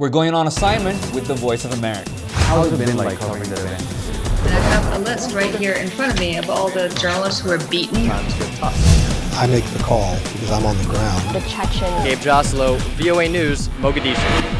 We're going on assignment with the Voice of America. How's it been like covering the event? And I have a list right here in front of me of all the journalists who were beaten. Times get tough. I make the call because I'm on the ground. The Chechen. Gabe Joslow, VOA News, Mogadishu.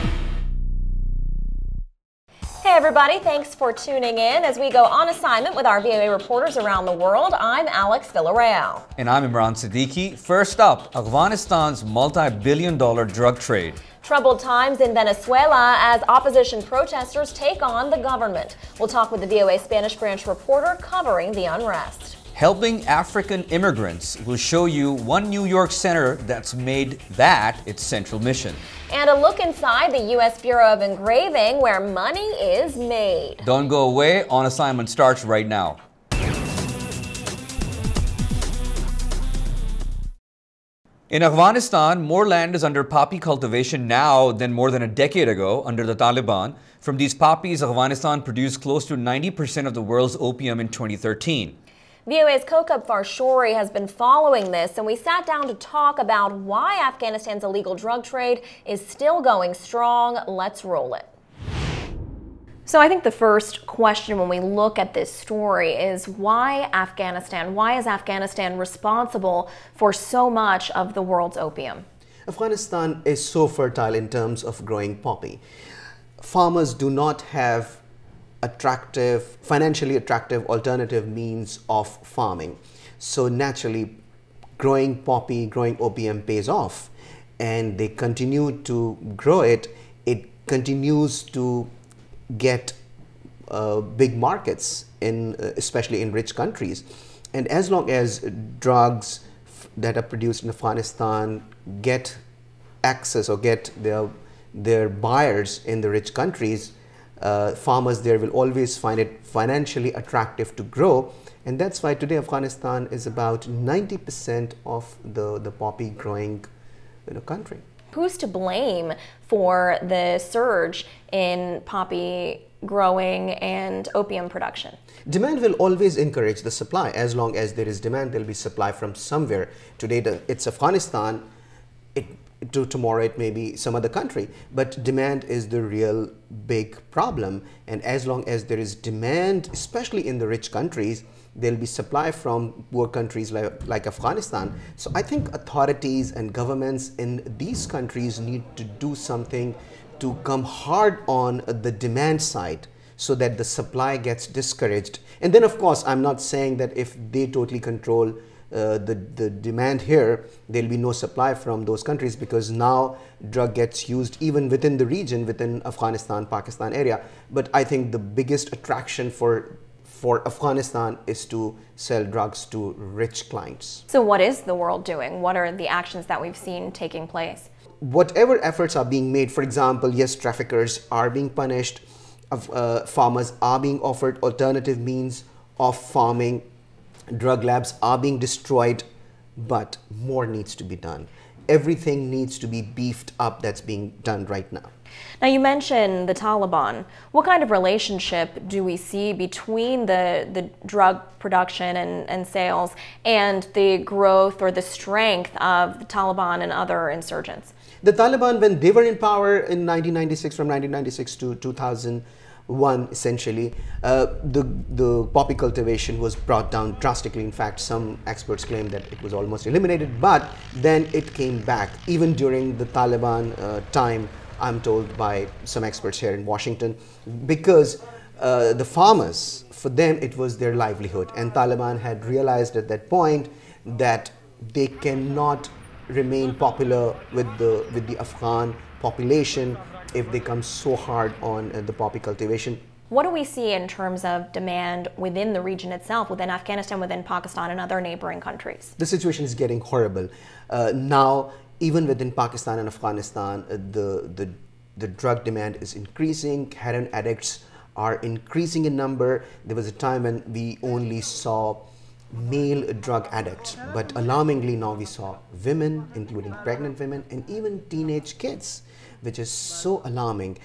Hey everybody, thanks for tuning in as we go on assignment with our VOA reporters around the world. I'm Alex Villarreal. And I'm Imran Siddiqui. First up, Afghanistan's multi-billion-dollar drug trade. Troubled times in Venezuela as opposition protesters take on the government. We'll talk with the VOA Spanish branch reporter covering the unrest. Helping African immigrants. We'll show you one New York center that's made that its central mission. And a look inside the U.S. Bureau of Engraving where money is made. Don't go away. On Assignment starts right now. In Afghanistan, more land is under poppy cultivation now than more than a decade ago under the Taliban. From these poppies, Afghanistan produced close to 90% of the world's opium in 2013. VOA's Kokab Farshori has been following this, and we sat down to talk about why Afghanistan's illegal drug trade is still going strong. Let's roll it. So I think the first question when we look at this story is why Afghanistan? Why is Afghanistan responsible for so much of the world's opium? Afghanistan is so fertile in terms of growing poppy. Farmers do not have financially attractive alternative means of farming. So naturally, growing poppy, growing opium pays off, and they continue to grow it. It continues to get big markets especially in rich countries. And as long as drugs that are produced in Afghanistan get access or get their buyers in the rich countries, farmers there will always find it financially attractive to grow. And that's why today Afghanistan is about 90% of the poppy growing country. Who's to blame for the surge in poppy growing and opium production? Demand will always encourage the supply. As long as there is demand, there will be supply from somewhere. Today it's Afghanistan, tomorrow it may be some other country. But demand is the real big problem. And as long as there is demand, especially in the rich countries, there will be supply from poor countries like Afghanistan. So I think authorities and governments in these countries need to do something to come hard on the demand side so that the supply gets discouraged. And then of course, I'm not saying that if they totally control the demand here, there'll be no supply from those countries, because now drug gets used even within the region, within Afghanistan, Pakistan area. But I think the biggest attraction for Afghanistan is to sell drugs to rich clients. So what is the world doing? What are the actions that we've seen taking place? Whatever efforts are being made, for example, yes, traffickers are being punished, farmers are being offered alternative means of farming, drug labs are being destroyed, but more needs to be done. Everything needs to be beefed up that's being done right now. Now you mentioned the Taliban. What kind of relationship do we see between the drug production and sales and the growth or the strength of the Taliban and other insurgents? The Taliban, when they were in power in 1996, from 1996 to 2001, essentially, the poppy cultivation was brought down drastically. In fact, some experts claim that it was almost eliminated, but then it came back. Even during the Taliban time, I'm told by some experts here in Washington, because the farmers, for them, it was their livelihood. And Taliban had realized at that point that they cannot remain popular with the Afghan population if they come so hard on the poppy cultivation. What do we see in terms of demand within the region itself, within Afghanistan, within Pakistan, and other neighboring countries? The situation is getting horrible. Now, even within Pakistan and Afghanistan, the drug demand is increasing. Heroin addicts are increasing in number. There was a time when we only saw male drug addicts, but alarmingly now we saw women, including pregnant women, and even teenage kids, which is so alarming.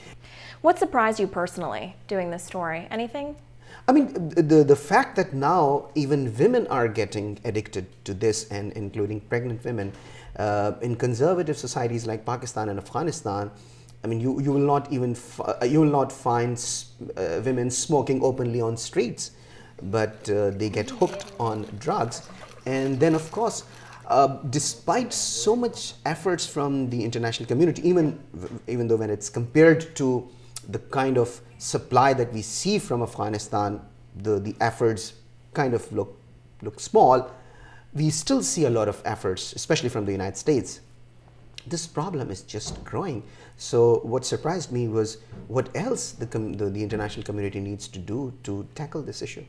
What surprised you personally doing this story? Anything? I mean, the fact that now even women are getting addicted to this, and including pregnant women, in conservative societies like Pakistan and Afghanistan, I mean, you will not even you will not find women smoking openly on streets, but they get hooked on drugs. And then, of course, despite so much efforts from the international community, even though when it's compared to the kind of supply that we see from Afghanistan, the efforts kind of look small, we still see a lot of efforts, especially from the United States. This problem is just growing. So what surprised me was what else the international community needs to do to tackle this issue.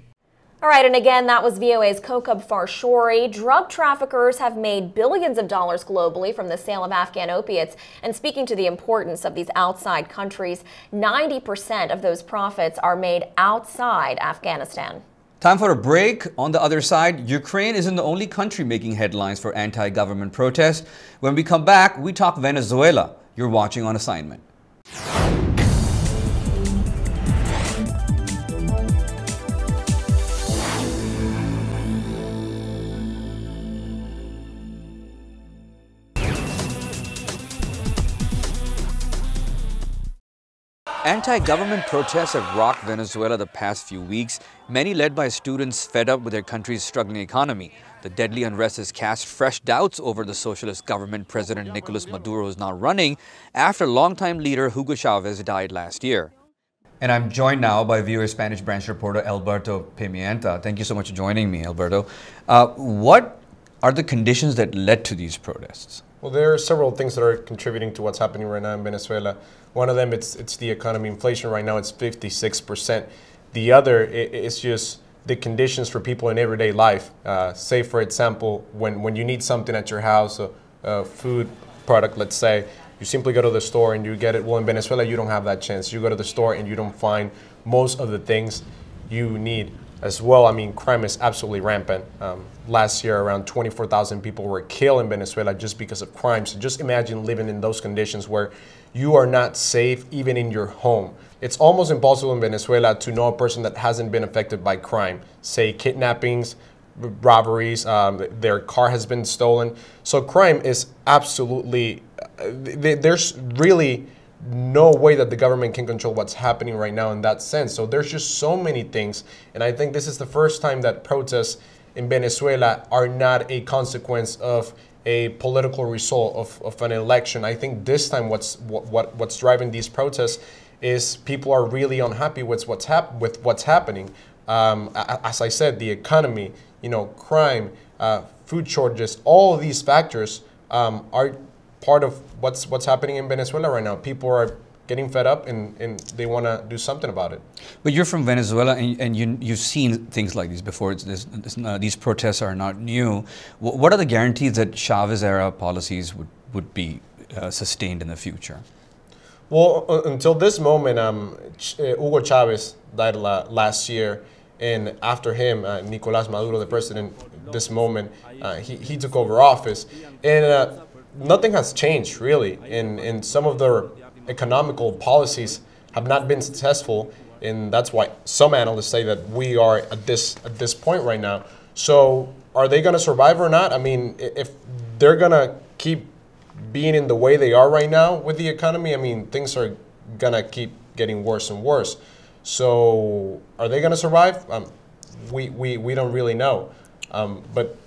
All right, and again, that was VOA's Kokab Farshori. Drug traffickers have made billions of dollars globally from the sale of Afghan opiates. And speaking to the importance of these outside countries, 90% of those profits are made outside Afghanistan. Time for a break. On the other side, Ukraine isn't the only country making headlines for anti-government protests. When we come back, we talk Venezuela. You're watching On Assignment. Anti-government protests have rocked Venezuela the past few weeks, many led by students fed up with their country's struggling economy. The deadly unrest has cast fresh doubts over the socialist government President Nicolas Maduro is now running after longtime leader Hugo Chavez died last year. And I'm joined now by VOA Spanish branch reporter Alberto Pimienta. Thank you so much for joining me, Alberto. What are the conditions that led to these protests? Well, there are several things that are contributing to what's happening right now in Venezuela. One of them, it's the economy. Inflation right now, it's 56%. The other is just the conditions for people in everyday life. Say, for example, when you need something at your house, a food product, let's say, you simply go to the store and you get it. Well, in Venezuela, you don't have that chance. You go to the store and you don't find most of the things you need. As well, I mean, crime is absolutely rampant. Last year, around 24,000 people were killed in Venezuela just because of crime. So just imagine living in those conditions where you are not safe even in your home. It's almost impossible in Venezuela to know a person that hasn't been affected by crime. Say kidnappings, robberies, their car has been stolen. So crime is absolutely, there's really no way that the government can control what's happening right now in that sense. So there's just so many things. And I think this is the first time that protests in Venezuela are not a consequence of a political result of an election. I think this time what's driving these protests is people are really unhappy with what's happening. As I said, the economy, crime, food shortages, all of these factors are part of what's happening in Venezuela right now. People are getting fed up and they want to do something about it. But you're from Venezuela and you've seen things like these before. These protests are not new. What are the guarantees that Chavez-era policies would be sustained in the future? Well, until this moment, Hugo Chavez died last year, and after him, Nicolás Maduro, the president, this moment, he took over office. And nothing has changed, really, in some of the economical policies have not been successful, and that's why some analysts say that we are at this point right now. So are they going to survive or not? I mean, if they're going to keep being in the way they are right now with the economy, I mean, things are going to keep getting worse and worse. So are they going to survive? We don't really know. But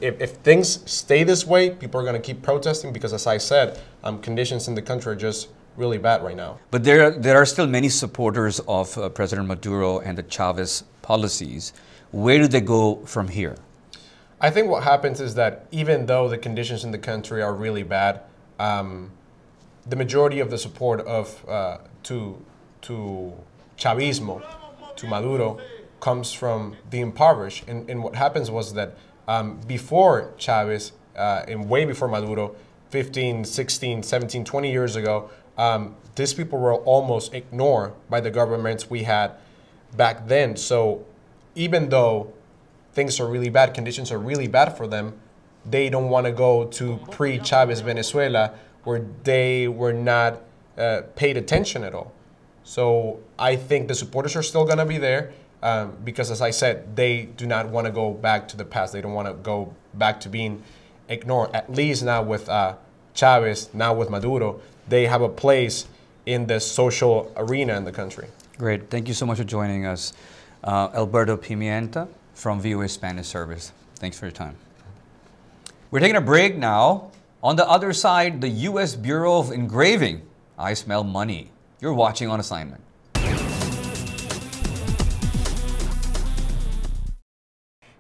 if things stay this way, people are going to keep protesting because, as I said, conditions in the country are just really bad right now. But there are still many supporters of President Maduro and the Chavez policies. Where do they go from here? I think what happens is that even though the conditions in the country are really bad, the majority of the support of to Chavismo, to Maduro, comes from the impoverished. And what happens was that before Chavez and way before Maduro, 15, 16, 17, 20 years ago, these people were almost ignored by the governments we had back then. So even though things are really bad, conditions are really bad for them, they don't want to go to pre-Chavez Venezuela where they were not paid attention at all. So I think the supporters are still going to be there because, as I said, they do not want to go back to the past. They don't want to go back to being ignored. At least now with Chavez, now with Maduro, they have a place in the social arena in the country. Great. Thank you so much for joining us. Alberto Pimienta from VOA Spanish Service. Thanks for your time. We're taking a break now. On the other side, the U.S. Bureau of Engraving. I smell money. You're watching On Assignment.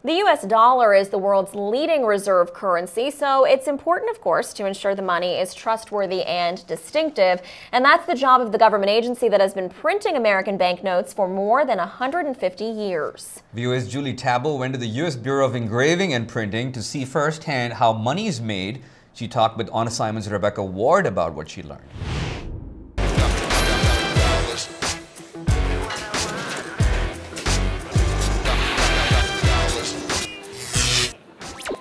The U.S. dollar is the world's leading reserve currency, so it's important, of course, to ensure the money is trustworthy and distinctive. And that's the job of the government agency that has been printing American banknotes for more than 150 years. VOA's Julie Tabo went to the U.S. Bureau of Engraving and Printing to see firsthand how money is made. She talked with On Assignment's Rebecca Ward about what she learned.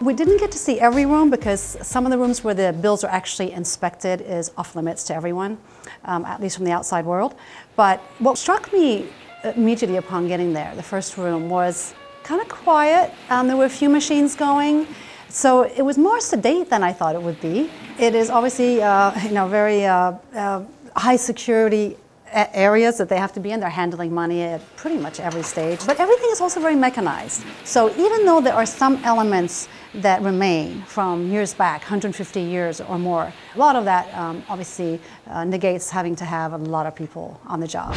We didn't get to see every room because some of the rooms where the bills are actually inspected is off limits to everyone, at least from the outside world. But what struck me immediately upon getting there, the first room, was kind of quiet. There were a few machines going, so it was more sedate than I thought it would be. It is obviously very high security areas that they have to be in. They're handling money at pretty much every stage. But everything is also very mechanized. So even though there are some elements that remain from years back, 150 years or more, a lot of that obviously negates having to have a lot of people on the job.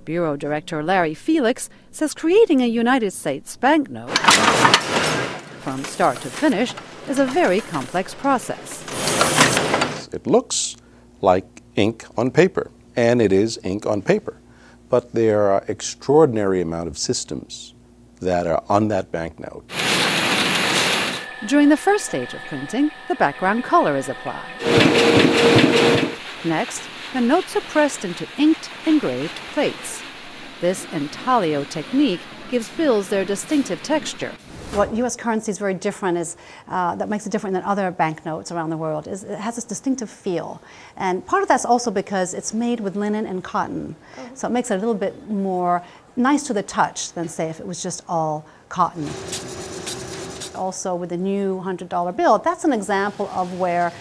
Bureau Director Larry Felix says creating a United States banknote from start to finish is a very complex process. It looks like ink on paper. And it is ink on paper. But there are extraordinary amount of systems that are on that banknote. During the first stage of printing, the background color is applied. Next, the notes are pressed into inked, engraved plates. This intaglio technique gives bills their distinctive texture. What U.S. currency is very different is, that makes it different than other banknotes around the world, is it has this distinctive feel. And part of that's also because it's made with linen and cotton. So it makes it a little bit more nice to the touch than, say, if it was just all cotton. Also, with the new $100 bill, that's an example of where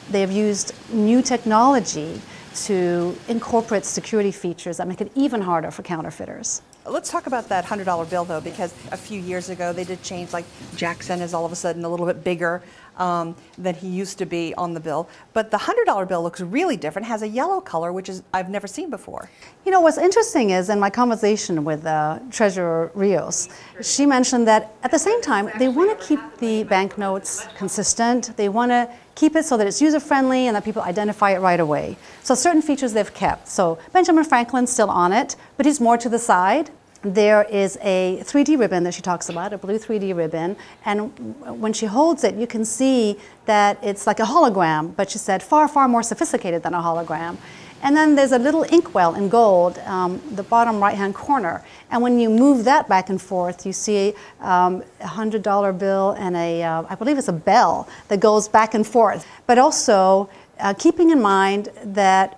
they've used new technology to incorporate security features that make it even harder for counterfeiters. Let's talk about that $100 bill, though, because a few years ago they did change, like Jackson is all of a sudden a little bit bigger than he used to be on the bill. But the $100 bill looks really different, has a yellow color, which is I've never seen before. You know, what's interesting is in my conversation with Treasurer Rios, she mentioned that at the same time, they want to keep the banknotes consistent. They want to keep it so that it's user-friendly and that people identify it right away. So certain features they've kept. So Benjamin Franklin's still on it, but he's more to the side. There is a 3D ribbon that she talks about, a blue 3D ribbon, and when she holds it, you can see that it's like a hologram, but she said far, far more sophisticated than a hologram. And then there's a little inkwell in gold, the bottom right-hand corner. And when you move that back and forth, you see a $100 bill and I believe it's a bell that goes back and forth. But also, keeping in mind that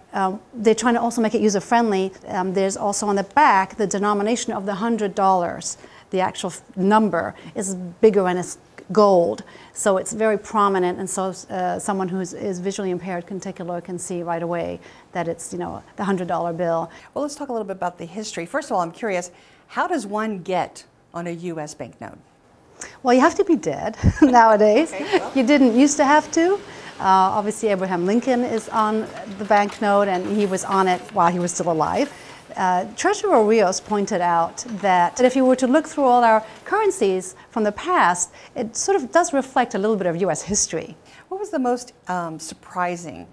they're trying to also make it user-friendly, there's also on the back the denomination of the $100. The actual number is bigger and it's gold, so it's very prominent, and so someone who is visually impaired can take a look and see right away that it's, the $100 bill. Well, let's talk a little bit about the history. First of all, I'm curious, how does one get on a U.S. banknote? Well, you have to be dead nowadays. Okay, well. You didn't used to have to. Obviously, Abraham Lincoln is on the banknote, and he was on it while he was still alive. Treasurer Rios pointed out that if you were to look through all our currencies from the past, it sort of does reflect a little bit of U.S. history. What was the most surprising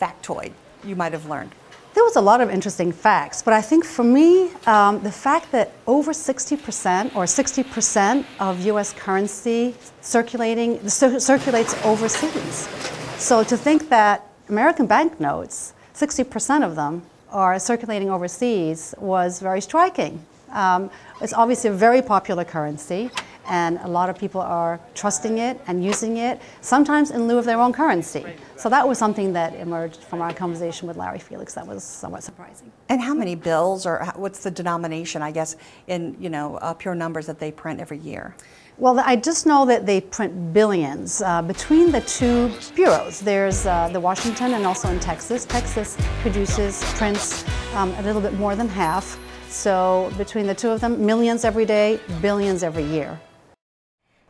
factoid you might have learned? There was a lot of interesting facts, but I think for me, the fact that over 60% or 60% of U.S. currency circulates overseas. So to think that American banknotes, 60% of them, are circulating overseas was very striking. It's obviously a very popular currency, and a lot of people are trusting it and using it, sometimes in lieu of their own currency. So that was something that emerged from our conversation with Larry Felix that was somewhat surprising. And how many bills, or what's the denomination, I guess, in pure numbers that they print every year? Well, I just know that they print billions between the two bureaus. There's the Washington and also in Texas. Texas prints a little bit more than half. So between the two of them, millions every day, billions every year.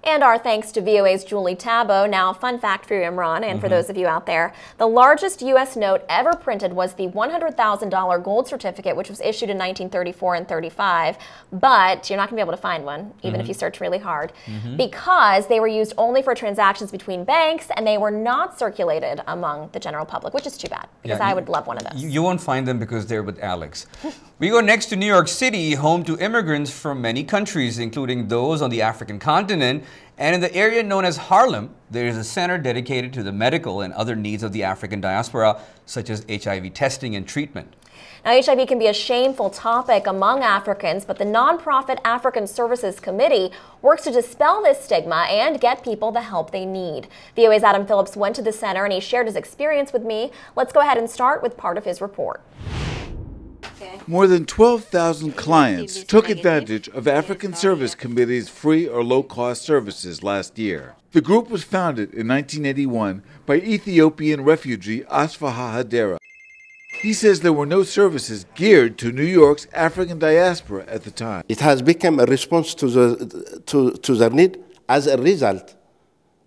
And our thanks to VOA's Julie Tabo. Now, a fun fact for you, Imran, and for those of you out there. The largest U.S. note ever printed was the $100,000 gold certificate, which was issued in 1934 and 35. But you're not going to be able to find one, even if you search really hard, because they were used only for transactions between banks, and they were not circulated among the general public, which is too bad, because I would love one of those. You won't find them because they're with Alex. We go next to New York City, home to immigrants from many countries, including those on the African continent. And in the area known as Harlem, there is a center dedicated to the medical and other needs of the African diaspora, such as HIV testing and treatment. Now, HIV can be a shameful topic among Africans, but the nonprofit African Services Committee works to dispel this stigma and get people the help they need. VOA's Adam Phillips went to the center and he shared his experience with me. Let's go ahead and start with part of his report. More than 12,000 clients took advantage of African Service Committee's free or low-cost services last year. The group was founded in 1981 by Ethiopian refugee Asfaha Hadera. He says there were no services geared to New York's African diaspora at the time. It has become a response to their need. As a result,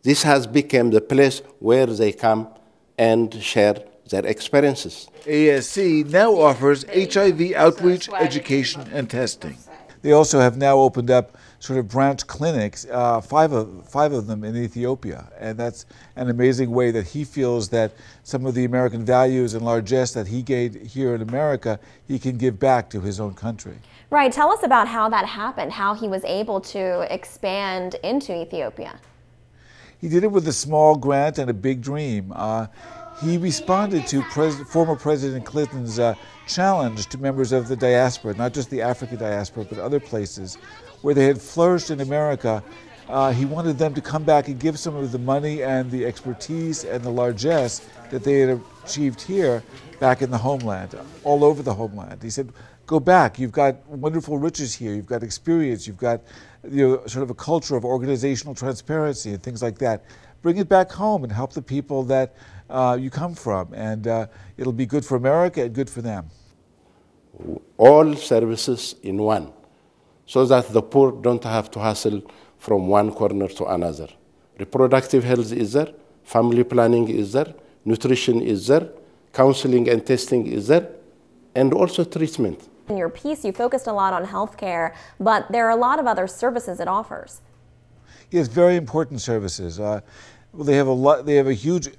this has become the place where they come and share their experiences. ASC now offers HIV outreach, education, and testing. They also have now opened up sort of branch clinics, five of them in Ethiopia. And that's an amazing way that he feels that some of the American values and largesse that he gained here in America, he can give back to his own country. Right. Tell us about how that happened, how he was able to expand into Ethiopia. He did it with a small grant and a big dream. He responded to former President Clinton's challenge to members of the diaspora, not just the African diaspora, but other places where they had flourished in America. He wanted them to come back and give some of the money and the expertise and the largesse that they had achieved here back in the homeland, all over the homeland. He said, go back, you've got wonderful riches here, you've got experience, you've got sort of a culture of organizational transparency and things like that. Bring it back home and help the people that you come from, and it'll be good for America and good for them. All services in one, so that the poor don't have to hustle from one corner to another. Reproductive health is there, family planning is there, nutrition is there, counseling and testing is there, and also treatment. In your piece, you focused a lot on healthcare, but there are a lot of other services it offers. Yes, very important services. Well, they have a huge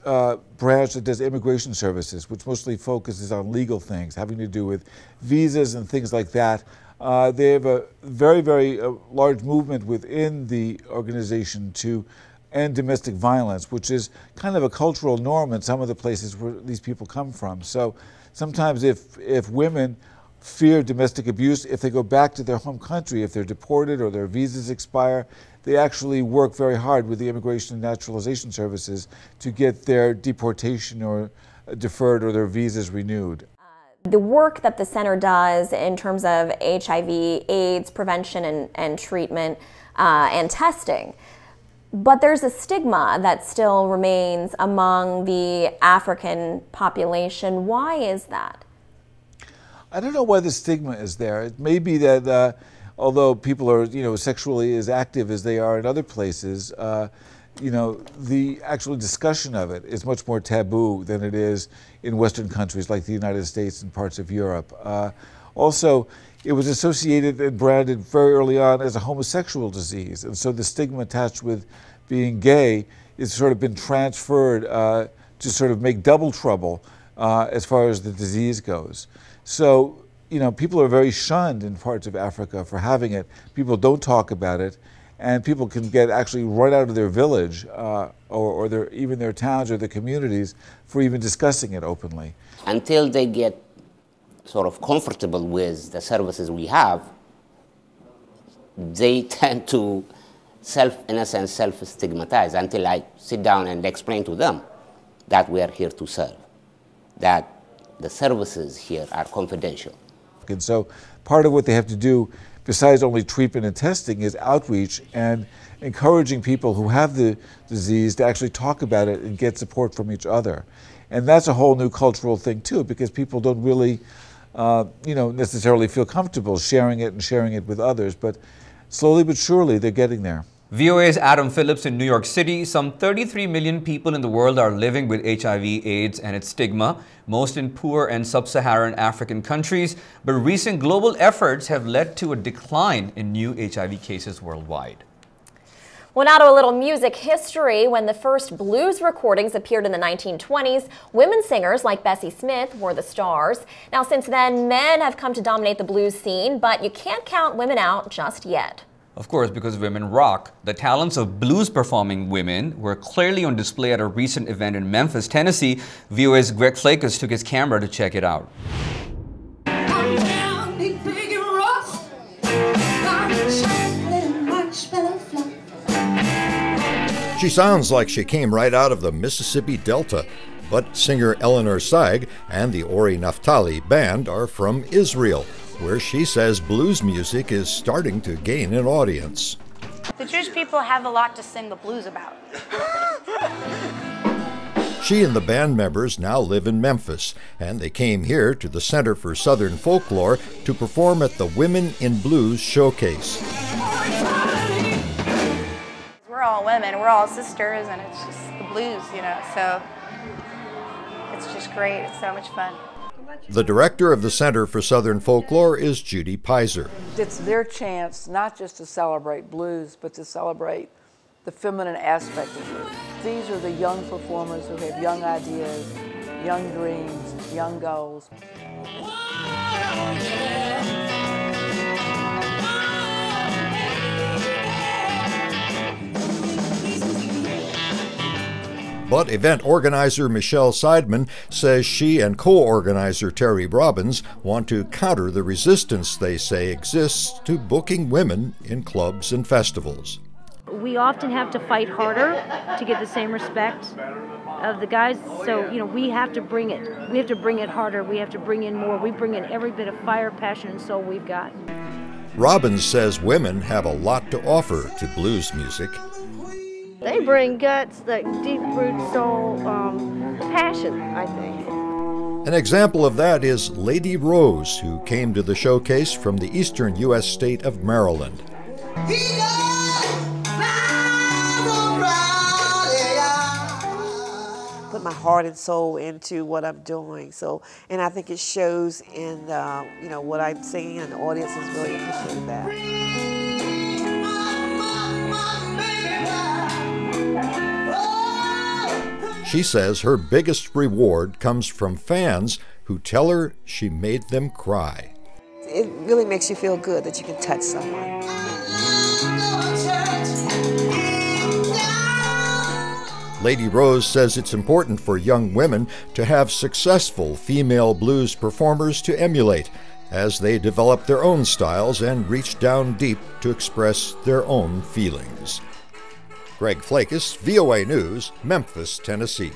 branch that does immigration services, which mostly focuses on legal things having to do with visas and things like that. They have a very, very large movement within the organization to end domestic violence, which is kind of a cultural norm in some of the places where these people come from. So sometimes if women fear domestic abuse, if they go back to their home country, if they're deported or their visas expire, they actually work very hard with the Immigration and Naturalization Services to get their deportation or deferred or their visas renewed. The work that the center does in terms of HIV, AIDS prevention and treatment and testing, but there's a stigma that still remains among the African population. Why is that? I don't know why the stigma is there. It may be that although people are, sexually as active as they are in other places, the actual discussion of it is much more taboo than it is in Western countries like the United States and parts of Europe. Also, it was associated and branded very early on as a homosexual disease, and so the stigma attached with being gay has sort of been transferred to sort of make double trouble as far as the disease goes. So, people are very shunned in parts of Africa for having it. People don't talk about it, and people can get actually run out of their village or even their towns or their communities for even discussing it openly. Until they get sort of comfortable with the services we have, they tend to self-stigmatize until I sit down and explain to them that we are here to serve, that the services here are confidential. And so part of what they have to do, besides only treatment and testing, is outreach and encouraging people who have the disease to actually talk about it and get support from each other. And that's a whole new cultural thing too, because people don't really necessarily feel comfortable sharing it and sharing it with others, but slowly but surely they're getting there. VOA's Adam Phillips in New York City. Some 33 million people in the world are living with HIV, AIDS, and its stigma, most in poor and sub-Saharan African countries. But recent global efforts have led to a decline in new HIV cases worldwide. Well, now to a little music history. When the first blues recordings appeared in the 1920s, women singers like Bessie Smith were the stars. Now, since then, men have come to dominate the blues scene, but you can't count women out just yet. Of course, because women rock. The talents of blues-performing women were clearly on display at a recent event in Memphis, Tennessee. VOA's Greg Flakus took his camera to check it out. She sounds like she came right out of the Mississippi Delta, but singer Eleanor Saig and the Ori Naftali Band are from Israel, where she says blues music is starting to gain an audience. The Jewish people have a lot to sing the blues about. She and the band members now live in Memphis, and they came here to the Center for Southern Folklore to perform at the Women in Blues Showcase. We're all women, we're all sisters, and it's just the blues, so it's just great. It's so much fun. The director of the Center for Southern Folklore is Judy Pizer. It's their chance not just to celebrate blues, but to celebrate the feminine aspect of blues. These are the young performers who have young ideas, young dreams, young goals. But event organizer Michelle Seidman says she and co-organizer Terry Robbins want to counter the resistance they say exists to booking women in clubs and festivals. We often have to fight harder to get the same respect of the guys, so we have to bring it. We have to bring it harder. We have to bring in more. We bring in every bit of fire, passion, and soul we've got. Robbins says women have a lot to offer to blues music. They bring guts, like deep-rooted soul, passion, I think. An example of that is Lady Rose, who came to the showcase from the eastern U.S. state of Maryland. Put my heart and soul into what I'm doing, and I think it shows in what I'm singing, and the audience is really interested in that. She says her biggest reward comes from fans who tell her she made them cry. It really makes you feel good that you can touch someone. Lady Rose says it's important for young women to have successful female blues performers to emulate as they develop their own styles and reach down deep to express their own feelings. Greg Flakus, VOA News, Memphis, Tennessee.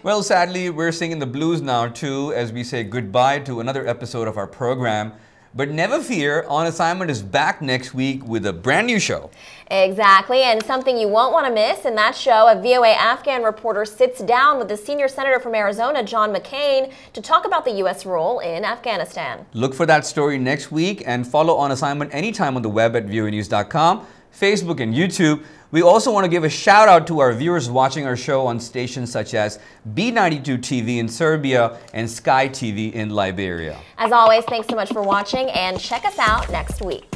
Well, sadly, we're singing the blues now too as we say goodbye to another episode of our program. But never fear, On Assignment is back next week with a brand new show. Exactly, and something you won't want to miss in that show, a VOA Afghan reporter sits down with the senior senator from Arizona, John McCain, to talk about the U.S. role in Afghanistan. Look for that story next week and follow On Assignment anytime on the web at voanews.com, Facebook and YouTube. We also want to give a shout out to our viewers watching our show on stations such as B92 TV in Serbia and Sky TV in Liberia. As always, thanks so much for watching and check us out next week.